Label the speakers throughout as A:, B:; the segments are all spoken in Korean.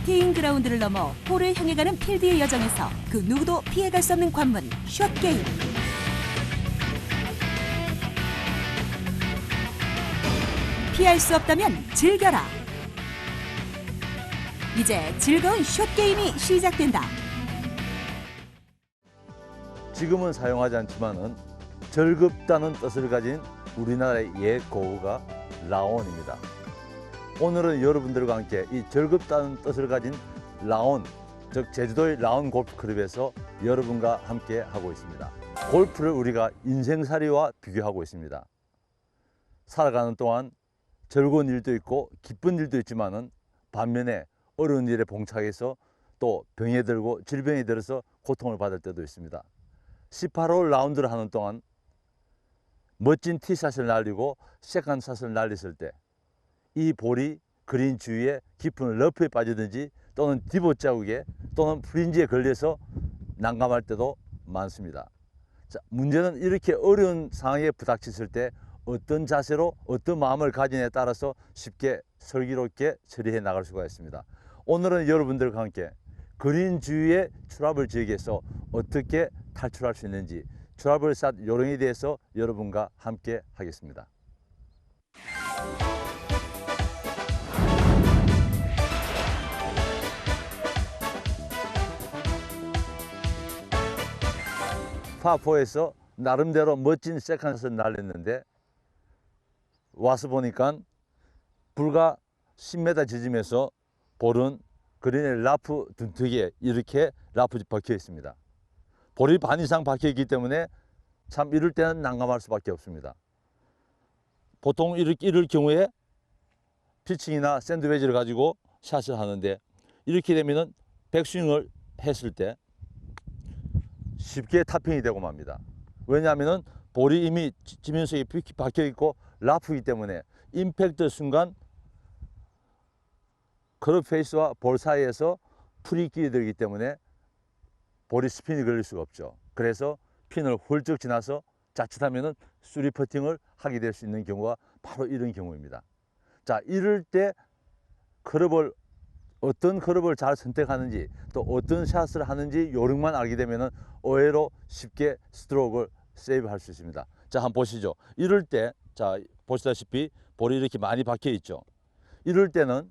A: 티잉 그라운드를 넘어 홀을 향해 가는 필드의 여정에서 그 누구도 피해갈 수 없는 관문, 숏게임. 피할 수 없다면 즐겨라. 이제 즐거운 숏게임이 시작된다.
B: 지금은 사용하지 않지만은 즐겁다는 뜻을 가진 우리나라의 옛 고흐가 라온입니다. 오늘은 여러분들과 함께 이 즐겁다는 뜻을 가진 라온, 즉 제주도의 라온 골프클럽에서 여러분과 함께 하고 있습니다. 골프를 우리가 인생살이와 비교하고 있습니다. 살아가는 동안 즐거운 일도 있고 기쁜 일도 있지만은 반면에 어려운 일에 봉착해서 또 병에 들고 질병에 들어서 고통을 받을 때도 있습니다. 18홀 라운드를 하는 동안 멋진 티샷을 날리고 세컨샷을 날렸을 때 이 볼이 그린 주위에 깊은 러프에 빠지든지 또는 디봇 자국에 또는 프린지에 걸려서 난감할 때도 많습니다. 자, 문제는 이렇게 어려운 상황에 부닥쳤을 때 어떤 자세로 어떤 마음을 가지냐에 따라서 쉽게 슬기롭게 처리해 나갈 수가 있습니다. 오늘은 여러분들과 함께 그린 주위의 트러블 지역에서 어떻게 탈출할 수 있는지 트러블 샷 요령에 대해서 여러분과 함께 하겠습니다. 파4에서 나름대로 멋진 세컨샷을 날렸는데 와서 보니까 불과 10m 지점에서 볼은 그린의 라프 둔턱에 이렇게 라프 박혀 있습니다. 볼이 반 이상 박혀 있기 때문에 참 이럴 때는 난감할 수밖에 없습니다. 보통 이럴 경우에 피칭이나 샌드웨지를 가지고 샷을 하는데 이렇게 되면은 백스윙을 했을 때 쉽게 탑핑이 되고 맙니다. 왜냐하면 볼이 이미 지면 속에 박혀 있고 라프이기 때문에 임팩트 순간 클럽 페이스와 볼 사이에서 풀이 끼어들기 때문에 볼이 스핀이 걸릴 수가 없죠. 그래서 핀을 훌쩍 지나서 자칫하면 쓰리 퍼팅을 하게 될 수 있는 경우가 바로 이런 경우입니다. 자, 이럴 때 어떤 클럽을 잘 선택하는지 또 어떤 샷을 하는지 요령만 알게 되면 의외로 쉽게 스트로크를 세이브할 수 있습니다. 자, 한번 보시죠. 이럴 때, 자, 보시다시피 볼이 이렇게 많이 박혀 있죠. 이럴 때는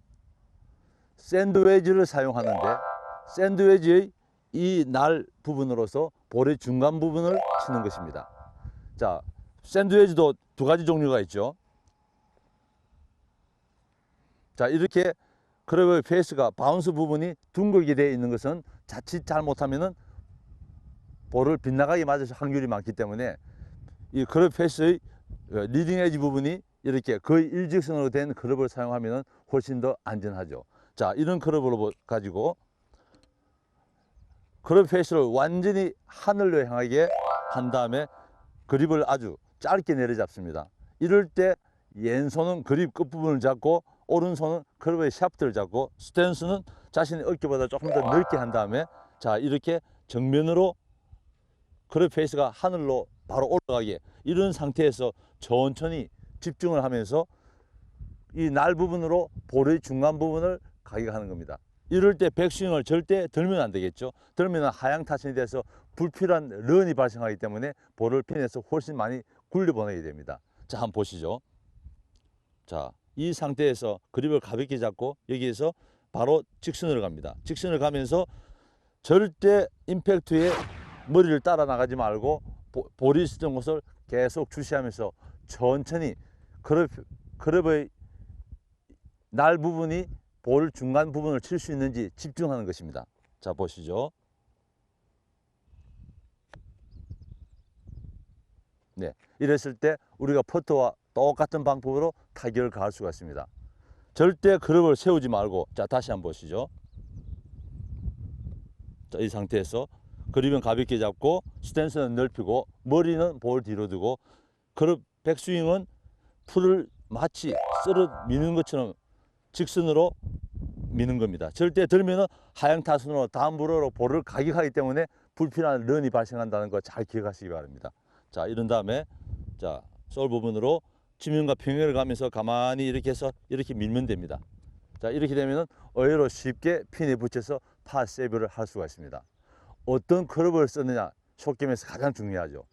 B: 샌드웨지를 사용하는데 샌드웨지의 이 날 부분으로서 볼의 중간 부분을 치는 것입니다. 자, 샌드웨지도 두 가지 종류가 있죠. 자, 이렇게 클럽의 페이스가 바운스 부분이 둥글게 되어 있는 것은 자칫 잘못하면은 볼을 빗나가게 맞을 확률이 많기 때문에 이 클럽 페이스의 리딩 에지 부분이 이렇게 거의 일직선으로 된 클럽을 사용하면 훨씬 더 안전하죠. 자, 이런 클럽을 가지고 클럽 페이스를 완전히 하늘로 향하게 한 다음에 그립을 아주 짧게 내려잡습니다. 이럴 때 왼손은 그립 끝부분을 잡고 오른손은 클럽의 샤프트를 잡고 스탠스는 자신의 어깨보다 조금 더 넓게 한 다음에 자, 이렇게 정면으로 클럽 페이스가 하늘로 바로 올라가게 이런 상태에서 천천히 집중을 하면서 이 날 부분으로 볼의 중간 부분을 가격하는 겁니다. 이럴 때 백스윙을 절대 들면 안 되겠죠. 들면 하향 타선이 돼서 불필요한 런이 발생하기 때문에 볼을 핀에서 훨씬 많이 굴려보내게 됩니다. 자, 한번 보시죠. 자, 이 상태에서 그립을 가볍게 잡고 여기에서 바로 직선으로 갑니다. 직선을 가면서 절대 임팩트에 머리를 따라 나가지 말고 볼이 있었던 곳을 계속 주시하면서 천천히 클럽의 날 부분이 볼 중간 부분을 칠 수 있는지 집중하는 것입니다. 자, 보시죠. 네, 이랬을 때 우리가 퍼터와 똑같은 방법으로 타격을 가할 수가 있습니다. 절대 클럽을 세우지 말고, 자, 다시 한번 보시죠. 자, 이 상태에서 그립은 가볍게 잡고 스탠스는 넓히고 머리는 볼 뒤로 두고 클럽 백스윙은 풀을 마치 쓸어 미는 것처럼 직선으로 미는 겁니다. 절대 들면은 하향 타선으로 다음으로 볼을 가격하기 때문에 불필요한 런이 발생한다는 거 잘 기억하시기 바랍니다. 자, 이런 다음에 자, 솔 부분으로 지면과 평행을 가면서 가만히 이렇게 해서 이렇게 밀면 됩니다. 자, 이렇게 되면은 의외로 쉽게 핀에 붙여서 파 세이브를 할 수가 있습니다. 어떤 클럽을 쓰느냐, 숏게임에서 가장 중요하죠.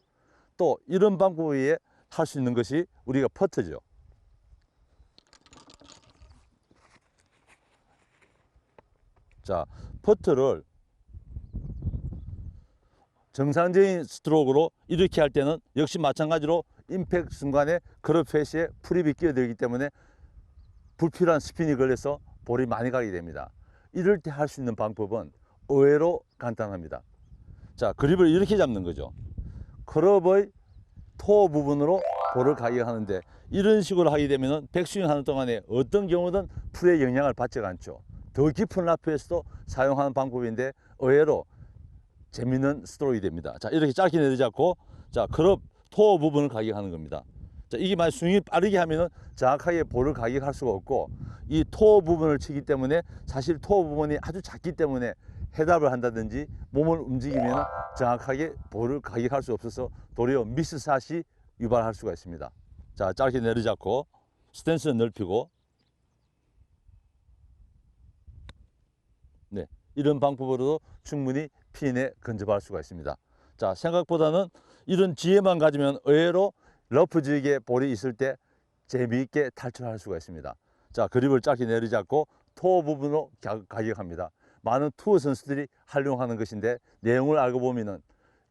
B: 또 이런 방법 외에 할 수 있는 것이 우리가 퍼트죠. 자, 퍼트를 정상적인 스트로크로 이렇게 할 때는 역시 마찬가지로 임팩트 순간에 클럽 페이스에 프립이 끼어들기 때문에 불필요한 스핀이 걸려서 볼이 많이 가게 됩니다. 이럴 때 할 수 있는 방법은 의외로 간단합니다. 자, 그립을 이렇게 잡는 거죠. 클럽의 토 부분으로 볼을 가게 하는데, 이런 식으로 하게 되면 백스윙 하는 동안에 어떤 경우든 풀에 영향을 받지 않죠. 더 깊은 라프에서도 사용하는 방법인데 의외로 재밌는 스트로크가 됩니다. 자, 이렇게 짧게 내려잡고, 자, 클럽 토 부분을 가격하는 겁니다. 자, 이게 만약 스윙이 빠르게 하면은 정확하게 볼을 가격할 수가 없고, 이 토 부분을 치기 때문에 사실 토 부분이 아주 작기 때문에 헤드업을 한다든지 몸을 움직이면 정확하게 볼을 가격할 수 없어서 도리어 미스샷이 유발할 수가 있습니다. 자, 짧게 내려잡고 스탠스는 넓히고, 네, 이런 방법으로도 충분히 핀에 근접할 수가 있습니다. 자, 생각보다는 이런 지혜만 가지면 의외로 러프 지역에 볼이 있을 때 재미있게 탈출할 수가 있습니다. 자, 그립을 짧게 내려잡고 토 부분으로 가격합니다. 많은 투어 선수들이 활용하는 것인데, 내용을 알고 보면은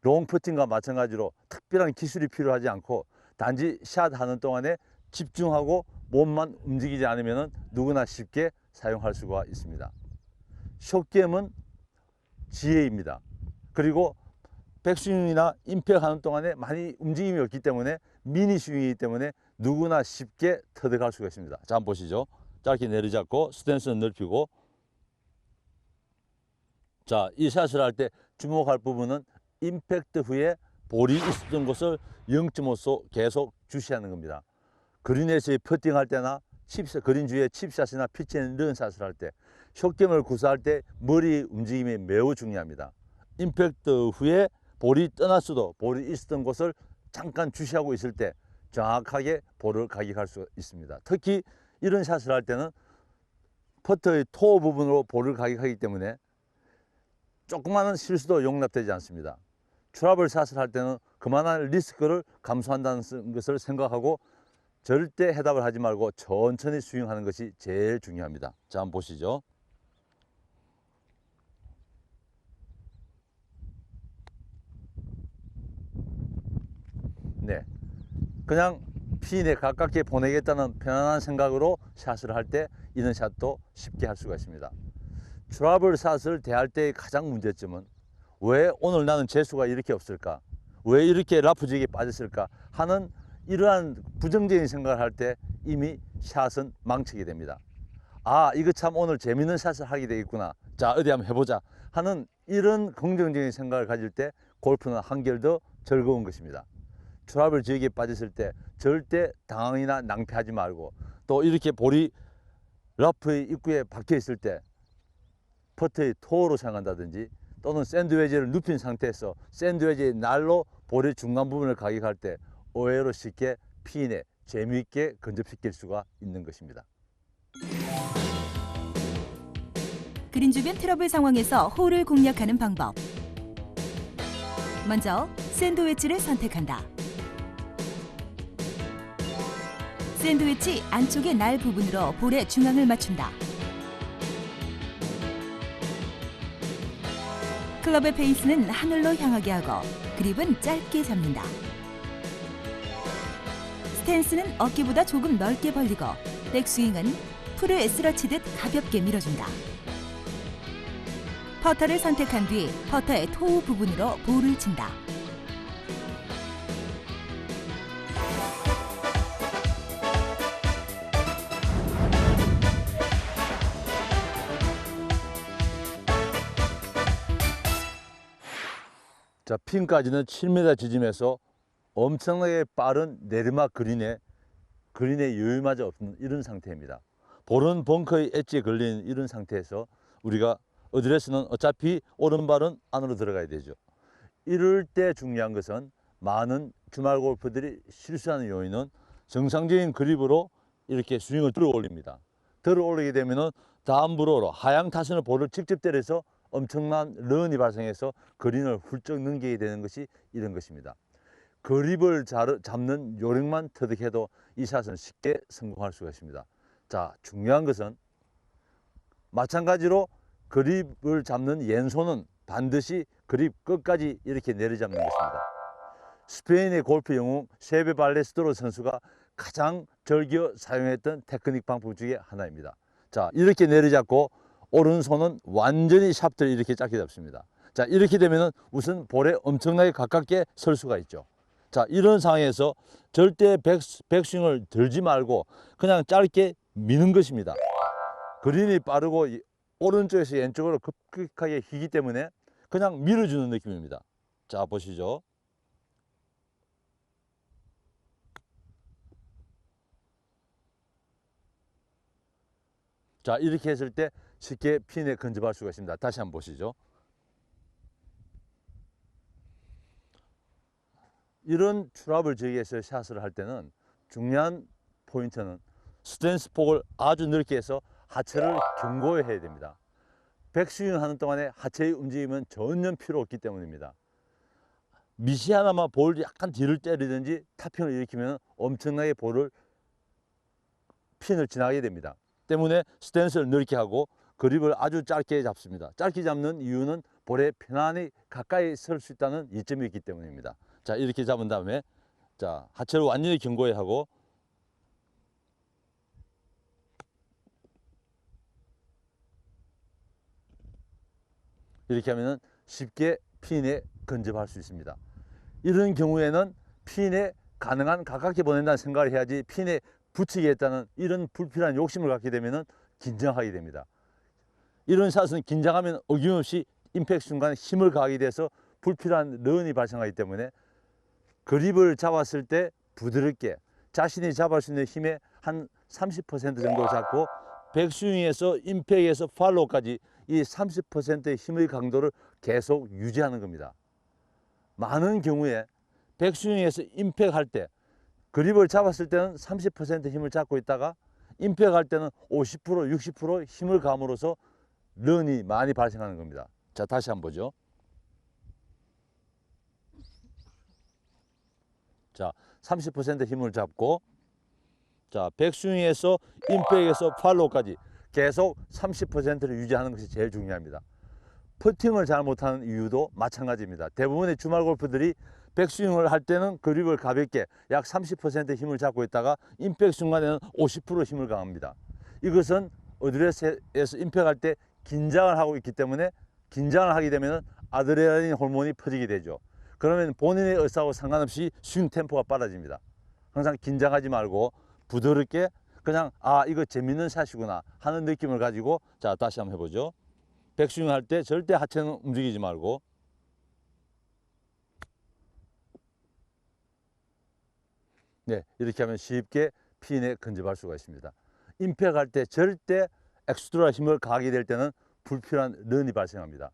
B: 롱 퍼팅과 마찬가지로 특별한 기술이 필요하지 않고 단지 샷 하는 동안에 집중하고 몸만 움직이지 않으면 누구나 쉽게 사용할 수가 있습니다. 숏게임은 지혜입니다. 그리고 백스윙이나 임팩트 하는 동안에 많이 움직임이 없기 때문에 미니 스윙이기 때문에 누구나 쉽게 터득할 수가 있습니다. 자, 한번 보시죠. 짧게 내려잡고 스탠스는 넓히고, 자, 이 샷을 할 때 주목할 부분은 임팩트 후에 볼이 있었던 곳을 0.5소 계속 주시하는 겁니다. 그린에서의 퍼팅할 때나 그린 주위에 칩샷이나 피치앤런 샷을 할 때, 숏게임을 구사할 때 머리 움직임이 매우 중요합니다. 임팩트 후에 볼이 떠났어도 볼이 있었던 곳을 잠깐 주시하고 있을 때 정확하게 볼을 가격할 수 있습니다. 특히 이런 샷을 할 때는 퍼터의 토 부분으로 볼을 가격하기 때문에 조그마한 실수도 용납되지 않습니다. 트러블 샷을 할 때는 그만한 리스크를 감수한다는 것을 생각하고 절대 해답을 하지 말고 천천히 스윙하는 것이 제일 중요합니다. 자, 한번 보시죠. 네, 그냥 핀에 가깝게 보내겠다는 편안한 생각으로 샷을 할 때 이런 샷도 쉽게 할 수가 있습니다. 트러블 샷을 대할 때의 가장 문제점은 왜 오늘 나는 재수가 이렇게 없을까? 왜 이렇게 라프 지역에 빠졌을까? 하는 이러한 부정적인 생각을 할 때 이미 샷은 망치게 됩니다. 아, 이거 참 오늘 재밌는 샷을 하게 되겠구나. 자, 어디 한번 해보자 하는 이런 긍정적인 생각을 가질 때 골프는 한결 더 즐거운 것입니다. 트러블 지역에 빠졌을 때 절대 당황이나 낭패하지 말고, 또 이렇게 볼이 러프의 입구에 박혀 있을 때 퍼트의 토어로 사용한다든지, 또는 샌드웨지를 눕힌 상태에서 샌드웨지의 날로 볼의 중간 부분을 가격할 때 의외로 쉽게 핀에 재미있게 근접시킬 수가 있는 것입니다.
A: 그린 주변 트러블 상황에서 홀을 공략하는 방법. 먼저 샌드위치를 선택한다. 샌드위치 안쪽의 날 부분으로 볼의 중앙을 맞춘다. 클럽의 페이스는 하늘로 향하게 하고 그립은 짧게 잡는다. 스탠스는 어깨보다 조금 넓게 벌리고 백스윙은 풀을 쓰러치듯 가볍게 밀어준다. 퍼터를 선택한 뒤 퍼터의 토우 부분으로 볼을 친다.
B: 자, 핀까지는 7m 지점에서 엄청나게 빠른 내리막 그린에 여유마저 없는 이런 상태입니다. 볼은 벙커의 엣지에 걸린 이런 상태에서 우리가 어드레스는 어차피 오른발은 안으로 들어가야 되죠. 이럴 때 중요한 것은 많은 주말 골퍼들이 실수하는 요인은 정상적인 그립으로 이렇게 스윙을 들어 올립니다. 들어 올리게 되면은 다음 브로로 하향 타선을 볼을 직접 때려서 엄청난 런이 발생해서 그린을 훌쩍 넘기게 되는 것이 이런 것입니다. 그립을 잡는 요령만 터득해도 이 샷은 쉽게 성공할 수가 있습니다. 자, 중요한 것은 마찬가지로 그립을 잡는 왼손은 반드시 그립 끝까지 이렇게 내려잡는 것입니다. 스페인의 골프 영웅 세베 발레스토로 선수가 가장 즐겨 사용했던 테크닉 방법 중에 하나입니다. 자, 이렇게 내려잡고 오른손은 완전히 샤프트를 이렇게 짧게 잡습니다. 자, 이렇게 되면 우선 볼에 엄청나게 가깝게 설 수가 있죠. 자, 이런 상황에서 절대 백스윙을 들지 말고 그냥 짧게 미는 것입니다. 그린이 빠르고 오른쪽에서 왼쪽으로 급격하게 휘기 때문에 그냥 밀어주는 느낌입니다. 자, 보시죠. 자, 이렇게 했을 때 쉽게 핀에 근접할 수가 있습니다. 다시 한번 보시죠. 이런 트러블 지역에서 샷을 할 때는 중요한 포인트는 스탠스 폭을 아주 넓게 해서 하체를 견고해야 됩니다. 백스윙 하는 동안에 하체의 움직임은 전혀 필요 없기 때문입니다. 미시 하나만 볼 약간 뒤를 때리든지 타핑을 일으키면 엄청나게 핀을 지나게 됩니다. 때문에 스탠스를 넓게 하고 그립을 아주 짧게 잡습니다. 짧게 잡는 이유는 볼에 편안히 가까이 설 수 있다는 이점이 있기 때문입니다. 자, 이렇게 잡은 다음에 자, 하체를 완전히 견고히 하고 이렇게 하면 쉽게 핀에 근접할 수 있습니다. 이런 경우에는 핀에 가능한 가깝게 보낸다는 생각을 해야지 핀에 붙이겠다는 이런 불필요한 욕심을 갖게 되면 긴장하게 됩니다. 이런 샷은 긴장하면 어김없이 임팩트 순간 힘을 가하게 돼서 불필요한 런이 발생하기 때문에 그립을 잡았을 때 부드럽게 자신이 잡을 수 있는 힘의 한 30% 정도 잡고 백스윙에서 임팩트에서 팔로우까지 이 30%의 힘의 강도를 계속 유지하는 겁니다. 많은 경우에 백스윙에서 임팩트 할 때 그립을 잡았을 때는 30% 힘을 잡고 있다가 임팩트 할 때는 50%, 60% 힘을 감으로써 런이 많이 발생하는 겁니다. 자, 다시 한번 보죠. 자, 30% 힘을 잡고 자, 백스윙에서 임팩트에서 팔로우까지 계속 30%를 유지하는 것이 제일 중요합니다. 퍼팅을 잘 못하는 이유도 마찬가지입니다. 대부분의 주말 골프들이 백스윙을 할 때는 그립을 가볍게 약 30% 힘을 잡고 있다가 임팩트 순간에는 50% 힘을 가합니다. 이것은 어드레스에서 임팩트 할 때 긴장을 하고 있기 때문에 긴장을 하게 되면 아드레날린 호르몬이 퍼지게 되죠. 그러면 본인의 의사하고 상관없이 스윙 템포가 빨라집니다. 항상 긴장하지 말고 부드럽게 그냥 아, 이거 재밌는 샷이구나 하는 느낌을 가지고 자, 다시 한번 해보죠. 백스윙 할 때 절대 하체는 움직이지 말고 네, 이렇게 하면 쉽게 핀에 근접할 수가 있습니다. 임팩트 할 때 절대 엑스트라 힘을 가하게 될 때는 불필요한 런이 발생합니다.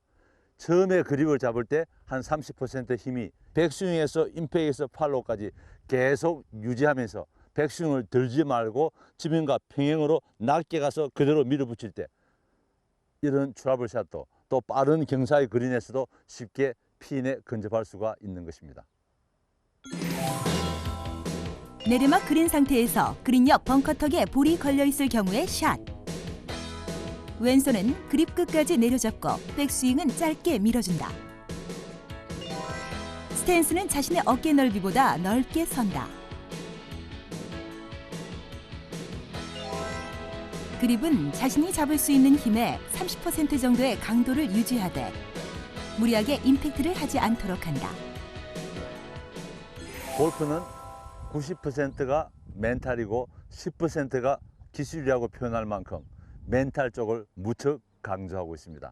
B: 처음에 그립을 잡을 때 한 30% 힘이 백스윙에서 임팩트에서 팔로우까지 계속 유지하면서 백스윙을 들지 말고 지면과 평행으로 낮게 가서 그대로 밀어붙일 때 이런 트러블 샷도 또 빠른 경사의 그린에서도 쉽게 핀에 근접할 수가 있는 것입니다.
A: 내리막 그린 상태에서 그린 옆 벙커턱에 볼이 걸려있을 경우의 샷. 왼손은 그립 끝까지 내려잡고 백스윙은 짧게 밀어준다. 스탠스는 자신의 어깨 넓이보다 넓게 선다. 그립은 자신이 잡을 수 있는 힘의 30% 정도의 강도를 유지하되 무리하게 임팩트를 하지 않도록 한다.
B: 골프는 90%가 멘탈이고 10%가 기술이라고 표현할 만큼 멘탈 쪽을 무척 강조하고 있습니다.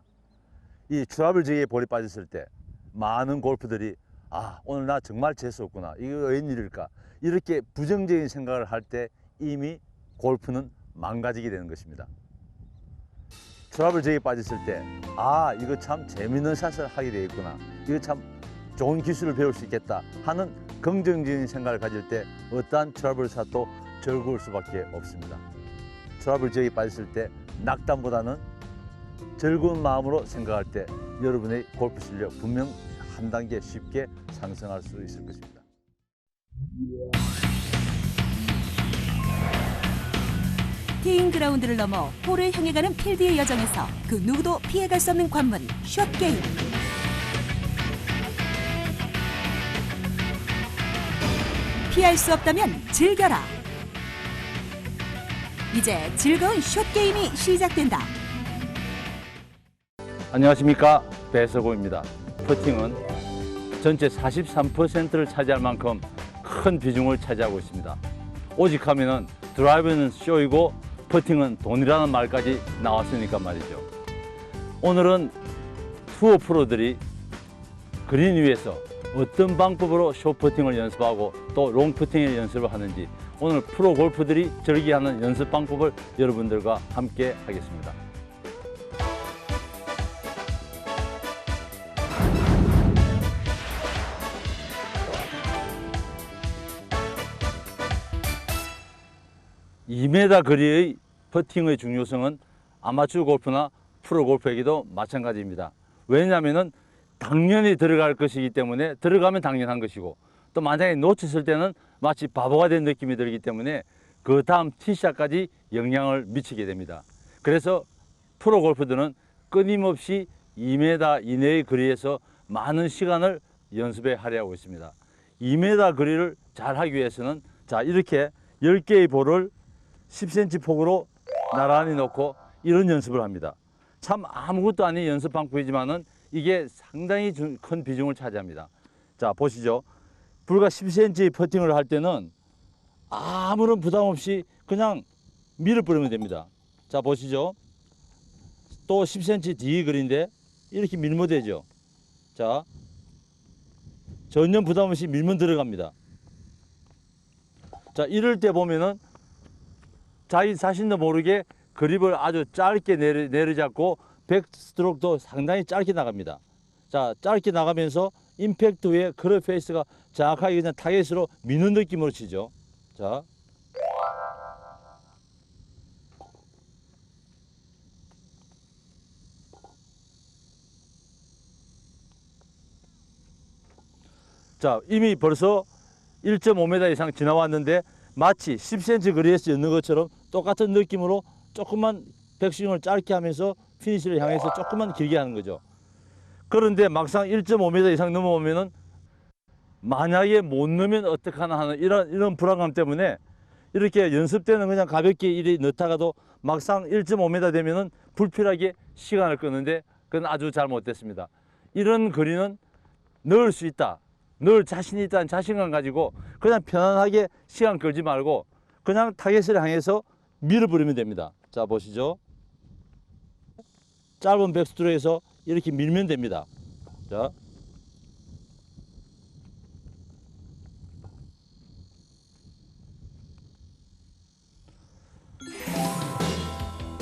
B: 이 트러블 지역에 볼이 빠졌을 때 많은 골프들이 아, 오늘 나 정말 재수없구나, 이거 웬일일까, 이렇게 부정적인 생각을 할 때 이미 골프는 망가지게 되는 것입니다. 트러블 지역에 빠졌을 때 아, 이거 참 재밌는 샷을 하게 되겠구나, 이거 참 좋은 기술을 배울 수 있겠다 하는 긍정적인 생각을 가질 때 어떠한 트러블 샷도 즐거울 수밖에 없습니다. 트러블 지역에 빠졌을 때 낙담보다는 즐거운 마음으로 생각할 때 여러분의 골프 실력 분명 한 단계 쉽게 상승할 수 있을 것입니다.
A: 티잉 그라운드를 넘어 홀을 향해 가는 필드의 여정에서 그 누구도 피해갈 수 없는 관문, 숏 게임. 피할 수 없다면 즐겨라. 이제 즐거운 숏 게임이 시작된다.
B: 안녕하십니까, 배석호입니다. 퍼팅은 전체 43%를 차지할 만큼 큰 비중을 차지하고 있습니다. 오직 하면은 드라이브는 쇼이고 퍼팅은 돈이라는 말까지 나왔으니까 말이죠. 오늘은 투어 프로들이 그린 위에서 어떤 방법으로 숏 퍼팅을 연습하고 또 롱 퍼팅을 연습을 하는지 오늘 프로 골프들이 즐겨하는 연습 방법을 여러분들과 함께 하겠습니다. (2m) 거리의 퍼팅의 중요성은 아마추어 골프나 프로 골프에게도 마찬가지입니다. 왜냐하면 당연히 들어갈 것이기 때문에 들어가면 당연한 것이고 또 만약에 놓쳤을 때는 마치 바보가 된 느낌이 들기 때문에 그 다음 티샷까지 영향을 미치게 됩니다. 그래서 프로 골프들은 끊임없이 2m 이내의 거리에서 많은 시간을 연습에 할애하고 있습니다. 2m 거리를 잘 하기 위해서는 자, 이렇게 10개의 볼을 10cm 폭으로 나란히 놓고 이런 연습을 합니다. 참 아무것도 아닌 연습 방법이지만은 이게 상당히 큰 비중을 차지합니다. 자, 보시죠. 불과 10cm 퍼팅을 할 때는 아무런 부담 없이 그냥 밀어버리면 됩니다. 자, 보시죠. 또 10cm 뒤에 거리인데 이렇게 밀면 되죠. 자, 전혀 부담 없이 밀면 들어갑니다. 자, 이럴 때 보면은 자기 자신도 모르게 그립을 아주 짧게 내려잡고 백스트로크도 상당히 짧게 나갑니다. 자, 짧게 나가면서 임팩트 후에 그립 페이스가 정확하게 그냥 타겟으로 미는 느낌으로 치죠. 자, 자, 이미 벌써 1.5m 이상 지나왔는데 마치 10cm 거리에서 였는 것처럼 똑같은 느낌으로 조금만 백스윙을 짧게 하면서 피니시를 향해서 조금만 길게 하는 거죠. 그런데 막상 1.5m 이상 넘어오면은 만약에 못 넣으면 어떡하나 하는 이런 불안감 때문에 이렇게 연습 때는 그냥 가볍게 이리 넣다가도 막상 1.5m 되면은 불필요하게 시간을 끄는데 그건 아주 잘못됐습니다. 이런 거리는 넣을 수 있다, 넣을 자신이 있다는 자신감 가지고 그냥 편안하게 시간 끌지 말고 그냥 타겟을 향해서 밀어버리면 됩니다. 자, 보시죠. 짧은 백스트로크에서 이렇게 밀면 됩니다. 자,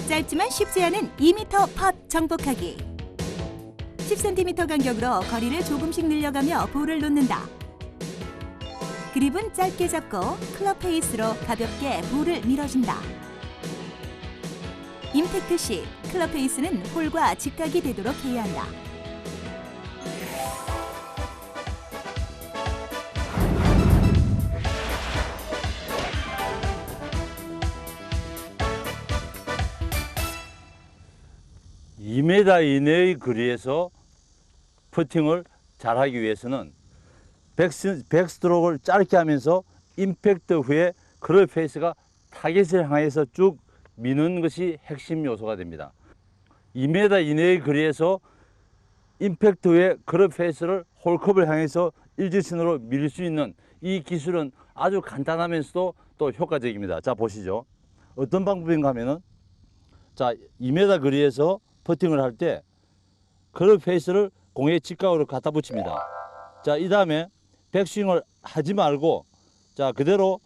A: 짧지만 쉽지 않은 2m 팟 정복하기. 10cm 간격으로 거리를 조금씩 늘려가며 볼을 놓는다. 그립은 짧게 잡고 클럽 페이스로 가볍게 볼을 밀어준다. 임팩트 시 클럽 페이스는 홀과 직각이 되도록 해야 한다.
B: (2m) 이내의 거리에서 퍼팅을 잘하기 위해서는 백스트로크를 짧게 하면서 임팩트 후에 클럽 페이스가 타겟을 향해서 쭉 미는 것이 핵심 요소가 됩니다. 2m 이내의 거리에서 임팩트 후에 클럽 페이스를 홀컵을 향해서 일직선으로 밀 수 있는 이 기술은 아주 간단하면서도 또 효과적입니다. 자, 보시죠. 어떤 방법인가 하면은 자, 2m 거리에서 퍼팅을 할 때 클럽 페이스를 공의 직각으로 갖다 붙입니다. 자, 이 다음에 백스윙을 하지 말고 자, 그대로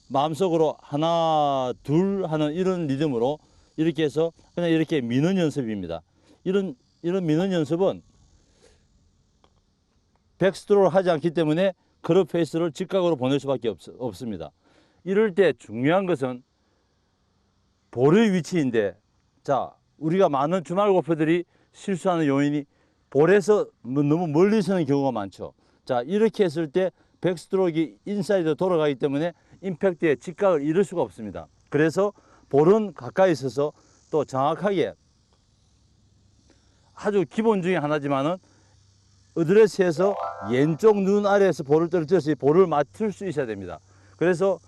B: 마음속으로 하나 둘 하는 이런 리듬으로 이렇게 해서 그냥 이렇게 미는 연습입니다. 이런 미는 연습은 백스트로크를 하지 않기 때문에 커브 페이스를 직각으로 보낼 수밖에 없습니다. 이럴 때 중요한 것은 볼의 위치인데, 자, 우리가 많은 주말 골퍼들이 실수하는 요인이 볼에서 너무 멀리 서는 경우가 많죠. 자, 이렇게 했을 때 백스트로크가 인사이드로 돌아가기 때문에 임팩트의 직각을 이룰 수가 없습니다. 그래서 볼은 가까이 있어서 또 정확하게 아주 기본 중에 하나지만은 어드레스에서 왼쪽 눈 아래에서 볼을 떨어뜨려서 볼을 맞출 수 있어야 됩니다. 그래서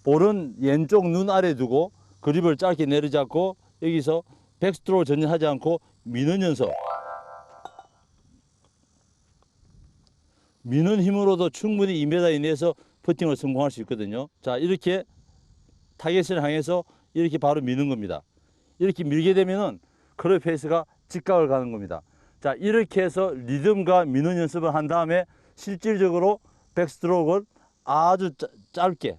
B: 볼은 왼쪽 눈 아래에 두고 그립을 짧게 내려잡고 여기서 백스트로크 전혀 하지 않고 미는 연습. 미는 힘으로도 충분히 2m 이내에서 퍼팅을 성공할 수 있거든요. 자, 이렇게 타겟을 향해서 이렇게 바로 미는 겁니다. 이렇게 밀게 되면은 커브 페이스가 직각을 가는 겁니다. 자, 이렇게 해서 리듬과 미는 연습을 한 다음에 실질적으로 백스트로크를 아주 짧게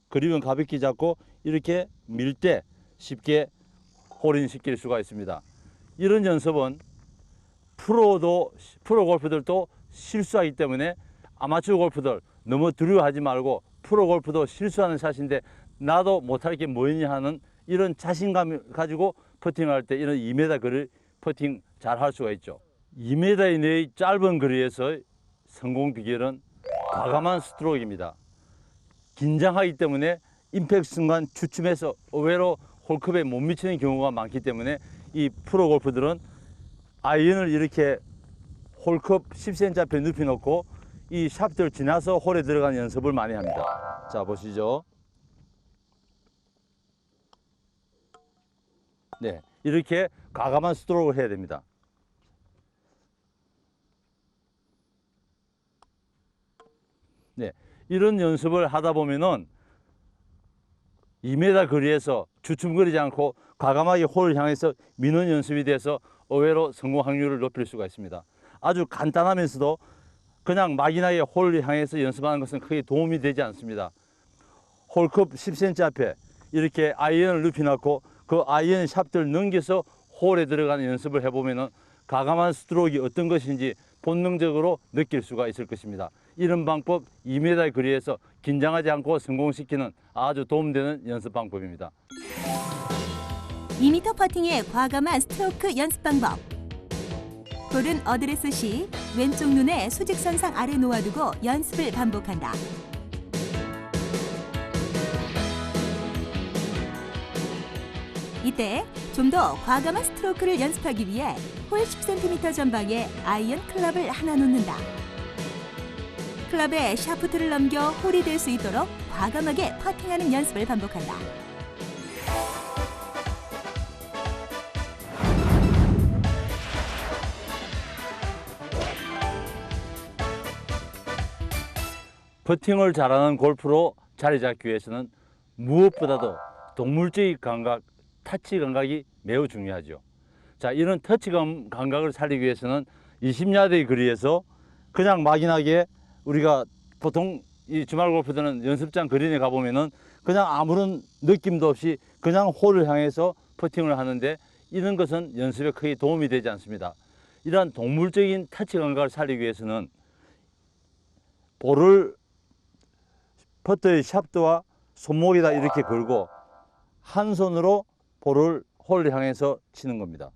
B: 그립은 가볍게 잡고 이렇게 밀 때 쉽게 홀인 시킬 수가 있습니다. 이런 연습은 프로 골프들도 실수하기 때문에 아마추어 골프들 너무 두려워하지 말고 프로 골프도 실수하는 샷인데 나도 못할 게 뭐냐 하는 이런 자신감을 가지고 퍼팅할 때 이런 2m 거리 퍼팅 잘 할 수가 있죠. 2m 이내의 짧은 거리에서 성공 비결은 과감한 스트로크입니다. 긴장하기 때문에 임팩트 순간 주춤해서 의외로 홀컵에 못 미치는 경우가 많기 때문에 이 프로 골프들은 아이언을 이렇게 홀컵 10cm 앞에 눕혀 놓고 이 샤프트를 지나서 홀에 들어가는 연습을 많이 합니다. 자, 보시죠. 네, 이렇게 과감한 스트로크를 해야 됩니다. 네, 이런 연습을 하다 보면은 2m 거리에서 주춤거리지 않고 과감하게 홀을 향해서 미는 연습이 돼서 의외로 성공 확률을 높일 수가 있습니다. 아주 간단하면서도 그냥 막연하게 홀을 향해서 연습하는 것은 크게 도움이 되지 않습니다. 홀컵 10cm 앞에 이렇게 아이언을 눕혀놓고 그 아이언 샤프트를 넘겨서 홀에 들어가는 연습을 해보면 과감한 스트로크가 어떤 것인지 본능적으로 느낄 수가 있을 것입니다. 이런 방법 2m 거리에서 긴장하지 않고 성공시키는 아주 도움되는 연습 방법입니다.
A: 2m 퍼팅의 과감한 스트로크 연습 방법. 볼은 어드레스 시 왼쪽 눈에 수직선상 아래 놓아두고 연습을 반복한다. 이때 좀 더 과감한 스트로크를 연습하기 위해 홀 10cm 전방에 아이언 클럽을 하나 놓는다. 클럽에 샤프트를 넘겨 홀이 될 수 있도록 과감하게 퍼팅하는 연습을 반복한다.
B: 퍼팅을 잘하는 골프로 자리 잡기 위해서는 무엇보다도 동물적인 감각, 터치 감각이 매우 중요하죠. 자, 이런 터치 감각을 살리기 위해서는 20야드의 거리에서 그냥 막연하게 우리가 보통 이 주말 골프들은 연습장 그린에 가보면은 그냥 아무런 느낌도 없이 그냥 홀을 향해서 퍼팅을 하는데 이런 것은 연습에 크게 도움이 되지 않습니다. 이러한 동물적인 터치 감각을 살리기 위해서는 볼을 퍼터의 샤프트와 손목에다 이렇게 걸고 한 손으로 볼을 홀을 향해서 치는 겁니다.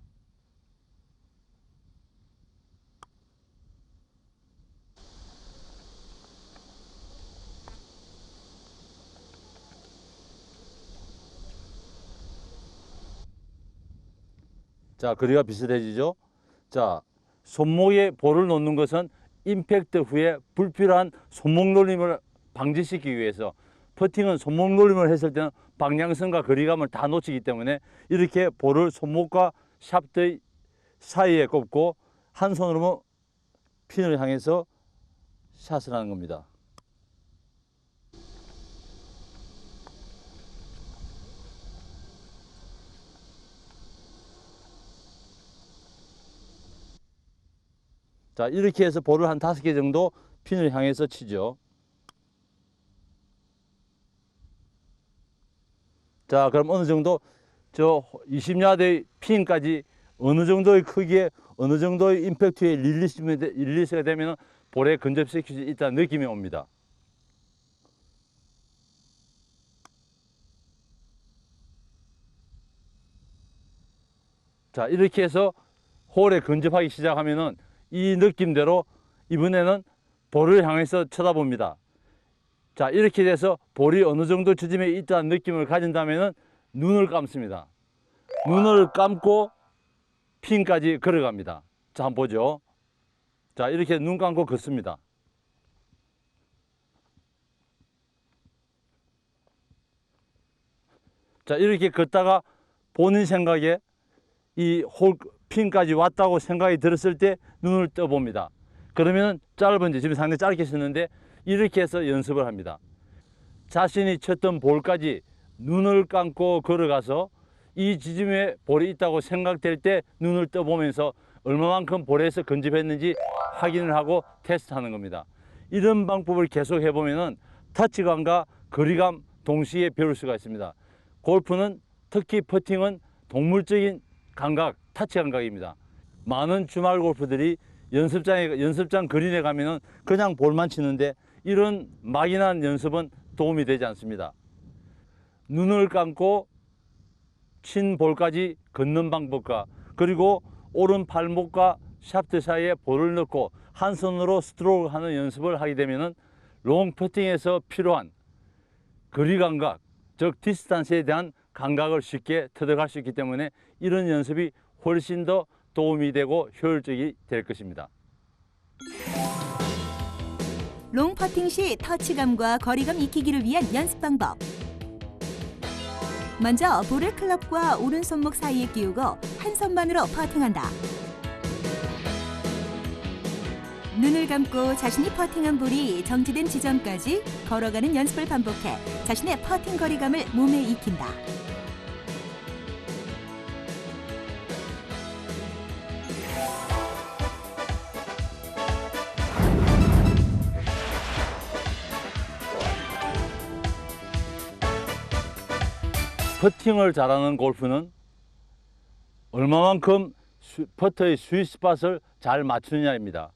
B: 자, 거리가 비슷해지죠? 자, 손목에 볼을 놓는 것은 임팩트 후에 불필요한 손목 놀림을 방지시키기 위해서 퍼팅은 손목 놀림을 했을 때는 방향성과 거리감을 다 놓치기 때문에 이렇게 볼을 손목과 샤프트 사이에 꼽고 한 손으로 핀을 향해서 샷을 하는 겁니다. 자, 이렇게 해서 볼을 한 5개 정도 핀을 향해서 치죠. 자, 그럼 어느 정도 저 20야드의 핀까지 어느 정도의 크기에 어느 정도의 임팩트에 릴리스가 되면 볼에 근접시킬 수 있다는 느낌이 옵니다. 자, 이렇게 해서 홀에 근접하기 시작하면은 이 느낌대로 이번에는 볼을 향해서 쳐다봅니다. 자, 이렇게 돼서 볼이 어느 정도 지점에 있다는 느낌을 가진다면은 눈을 감습니다. 눈을 감고 핀까지 걸어갑니다. 자, 한번 보죠. 자, 이렇게 눈 감고 걷습니다. 자, 이렇게 걷다가 본인 생각에 이 홀 핀까지 왔다고 생각이 들었을 때 눈을 떠봅니다. 그러면 짧은지 지금 상당히 짧게 쳤는데 이렇게 해서 연습을 합니다. 자신이 쳤던 볼까지 눈을 감고 걸어가서 이 지점에 볼이 있다고 생각될 때 눈을 떠보면서 얼마만큼 볼에서 근접했는지 확인을 하고 테스트하는 겁니다. 이런 방법을 계속 해보면은 터치감과 거리감 동시에 배울 수가 있습니다. 골프는 특히 퍼팅은 동물적인 감각, 터치 감각입니다. 많은 주말 골프들이 연습장 그린에 가면은 그냥 볼만 치는데 이런 막연한 연습은 도움이 되지 않습니다. 눈을 감고 친 볼까지 걷는 방법과 그리고 오른 발목과 샤프트 사이에 볼을 넣고 한 손으로 스트로크 하는 연습을 하게 되면은 롱 퍼팅에서 필요한 거리 감각, 즉 디스턴스에 대한 감각을 쉽게 터득할 수 있기 때문에 이런 연습이 훨씬 더 도움이 되고 효율적이 될 것입니다.
A: 롱 퍼팅 시 터치감과 거리감 익히기를 위한 연습 방법. 먼저 볼을 클럽과 오른손목 사이에 끼우고 한 손만으로 퍼팅한다. 눈을 감고 자신이 퍼팅한 볼이 정지된 지점까지 걸어가는 연습을 반복해 자신의 퍼팅 거리감을 몸에 익힌다.
B: 퍼팅을 잘하는 골프는 얼마만큼 퍼터의 스윗 스팟을 잘 맞추느냐입니다.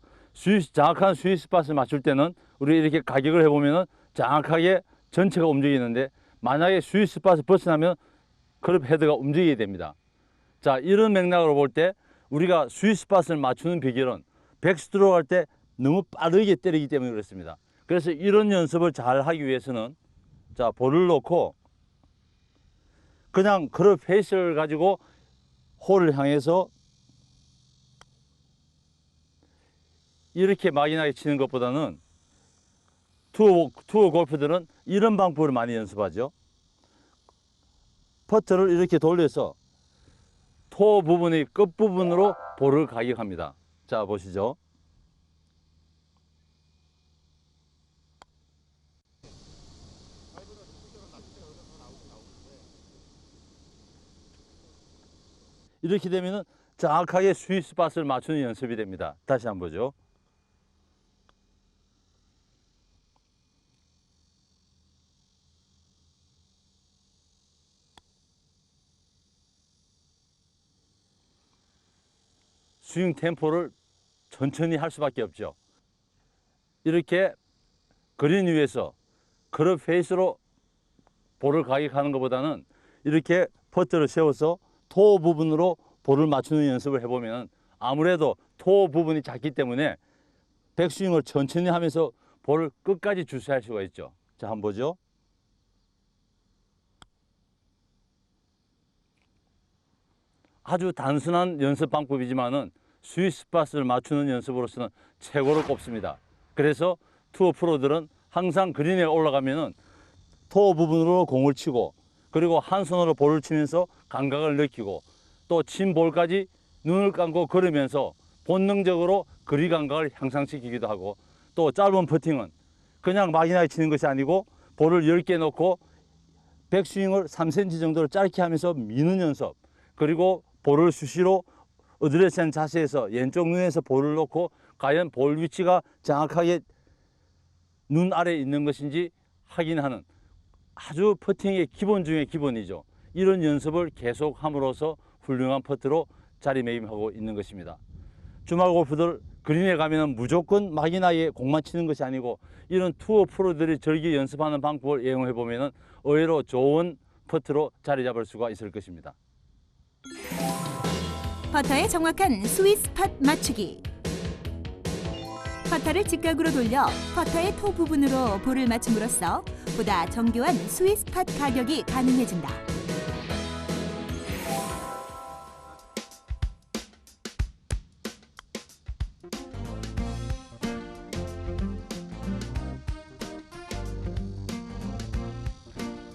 B: 정확한 스윗 스팟을 맞출 때는 우리 이렇게 가격을 해보면 정확하게 전체가 움직이는데 만약에 스윗 스팟을 벗어나면 클럽 헤드가 움직이게 됩니다. 자, 이런 맥락으로 볼 때 우리가 스윗 스팟을 맞추는 비결은 백스트로크 할 때 너무 빠르게 때리기 때문에 그렇습니다. 그래서 이런 연습을 잘 하기 위해서는 자, 볼을 놓고 그냥 클럽 페이스를 가지고 홀을 향해서 이렇게 막연하게 치는 것보다는 투어 골프들은 이런 방법을 많이 연습하죠. 퍼터를 이렇게 돌려서 토 부분의 끝부분으로 볼을 가격합니다. 자, 보시죠. 이렇게 되면 정확하게 스윗 스팟을 맞추는 연습이 됩니다. 다시 한번 보죠. 스윙 템포를 천천히 할 수밖에 없죠. 이렇게 그린 위에서 클럽 페이스로 볼을 가격하는 것보다는 이렇게 퍼터를 세워서 토 부분으로 볼을 맞추는 연습을 해보면 아무래도 토 부분이 작기 때문에 백스윙을 천천히 하면서 볼을 끝까지 주시할 수가 있죠. 자, 한번 보죠. 아주 단순한 연습 방법이지만은 스윗 스팟을 맞추는 연습으로서는 최고로 꼽습니다. 그래서 투어 프로들은 항상 그린에 올라가면은 토 부분으로 공을 치고 그리고 한 손으로 볼을 치면서 감각을 느끼고 또 친 볼까지 눈을 감고 걸으면서 본능적으로 거리 감각을 향상시키기도 하고 또 짧은 퍼팅은 그냥 막연하게 치는 것이 아니고 볼을 10개 놓고 백스윙을 3cm 정도로 짧게 하면서 미는 연습 그리고 볼을 수시로 어드레스한 자세에서 왼쪽 눈에서 볼을 놓고 과연 볼 위치가 정확하게 눈 아래에 있는 것인지 확인하는 아주 퍼팅의 기본 중의 기본이죠. 이런 연습을 계속 함으로써 훌륭한 퍼트로 자리매김하고 있는 것입니다. 주말 골프들 그린에 가면 무조건 막연하게 공만 치는 것이 아니고 이런 투어 프로들이 즐겨 연습하는 방법을 이용해 보면 의외로 좋은 퍼트로 자리 잡을 수가 있을 것입니다.
A: 퍼터의 정확한 스윗 스팟 맞추기. 퍼터를 직각으로 돌려 퍼터의 토 부분으로 볼을 맞춤으로써 보다 정교한 스윗 스팟 가격이 가능해진다.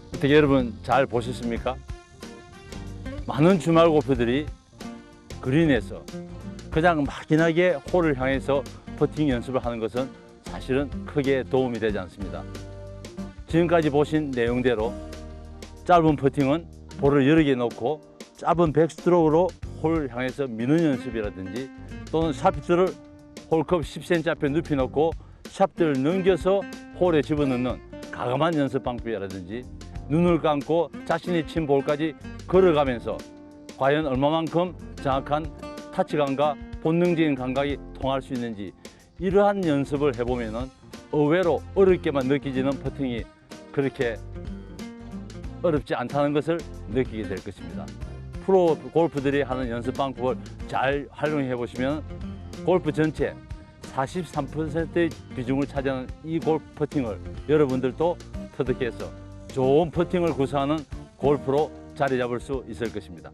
B: 어떻게 여러분 잘 보셨습니까? 많은 주말 골퍼들이 그린에서 그냥 막연하게 홀을 향해서 퍼팅 연습을 하는 것은 사실은 크게 도움이 되지 않습니다. 지금까지 보신 내용대로 짧은 퍼팅은 볼을 여러 개 놓고 짧은 백스트로크로 홀을 향해서 미는 연습이라든지 또는 샤프트를 홀컵 10cm 앞에 눕혀 놓고 샤프트를 넘겨서 홀에 집어넣는 가감한 연습 방법이라든지 눈을 감고 자신이 친 볼까지 걸어가면서 과연 얼마만큼 정확한 타치감과 본능적인 감각이 통할 수 있는지 이러한 연습을 해보면 의외로 어렵게만 느껴지는 퍼팅이 그렇게 어렵지 않다는 것을 느끼게 될 것입니다. 프로 골프들이 하는 연습 방법을 잘 활용해 보시면 골프 전체 43%의 비중을 차지하는 이 골프 퍼팅을 여러분들도 터득해서 좋은 퍼팅을 구사하는 골프로 자리 잡을 수 있을 것입니다.